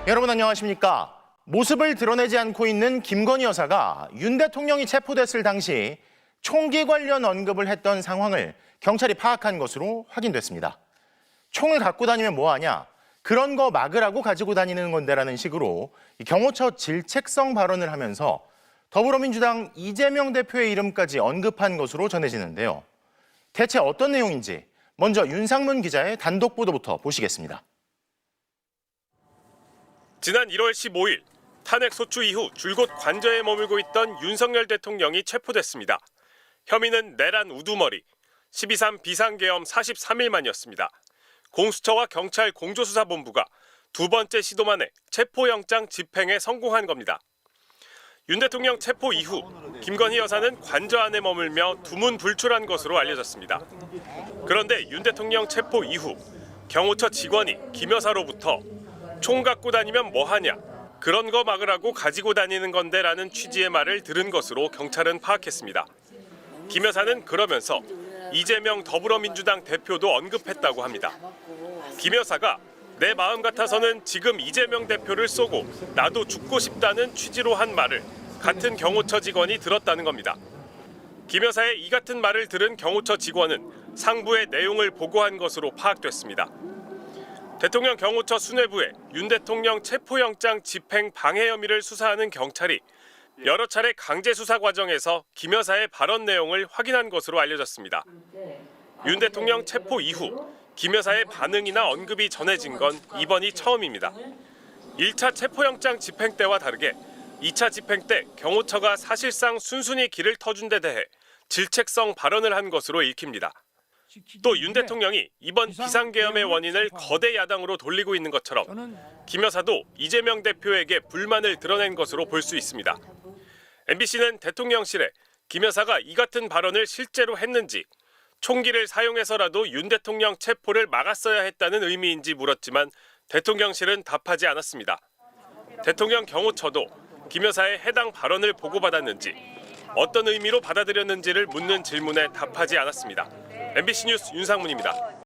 여러분 안녕하십니까? 모습을 드러내지 않고 있는 김건희 여사가 윤 대통령이 체포됐을 당시 총기 관련 언급을 했던 상황을 경찰이 파악한 것으로 확인됐습니다. 총을 갖고 다니면 뭐하냐? 그런 거 막으라고 가지고 다니는 건데라는 식으로 경호처 질책성 발언을 하면서 더불어민주당 이재명 대표의 이름까지 언급한 것으로 전해지는데요. 대체 어떤 내용인지 먼저 윤상문 기자의 단독 보도부터 보시겠습니다. 지난 1월 15일 탄핵 소추 이후 줄곧 관저에 머물고 있던 윤석열 대통령이 체포됐습니다. 혐의는 내란 우두머리, 12.3 비상계엄 43일 만이었습니다. 공수처와 경찰 공조수사본부가 두 번째 시도 만에 체포영장 집행에 성공한 겁니다. 윤 대통령 체포 이후 김건희 여사는 관저 안에 머물며 두문불출한 것으로 알려졌습니다. 그런데 윤 대통령 체포 이후 경호처 직원이 김 여사로부터 총 갖고 다니면 뭐하냐, 그런 거 막으라고 가지고 다니는 건데라는 취지의 말을 들은 것으로 경찰은 파악했습니다. 김 여사는 그러면서 이재명 더불어민주당 대표도 언급했다고 합니다. 김 여사가 내 마음 같아서는 지금 이재명 대표를 쏘고 나도 죽고 싶다는 취지로 한 말을 같은 경호처 직원이 들었다는 겁니다. 김 여사의 이 같은 말을 들은 경호처 직원은 상부에 내용을 보고한 것으로 파악됐습니다. 대통령 경호처 수뇌부에 윤 대통령 체포영장 집행 방해 혐의를 수사하는 경찰이 여러 차례 강제 수사 과정에서 김 여사의 발언 내용을 확인한 것으로 알려졌습니다. 윤 대통령 체포 이후 김 여사의 반응이나 언급이 전해진 건 이번이 처음입니다. 1차 체포영장 집행 때와 다르게 2차 집행 때 경호처가 사실상 순순히 길을 터준 데 대해 질책성 발언을 한 것으로 읽힙니다. 또 윤 대통령이 이번 비상계엄의 원인을 거대 야당으로 돌리고 있는 것처럼 김 여사도 이재명 대표에게 불만을 드러낸 것으로 볼 수 있습니다. MBC는 대통령실에 김 여사가 이 같은 발언을 실제로 했는지, 총기를 사용해서라도 윤 대통령 체포를 막았어야 했다는 의미인지 물었지만 대통령실은 답하지 않았습니다. 대통령 경호처도 김 여사의 해당 발언을 보고받았는지, 어떤 의미로 받아들였는지를 묻는 질문에 답하지 않았습니다. MBC 뉴스 윤상문입니다.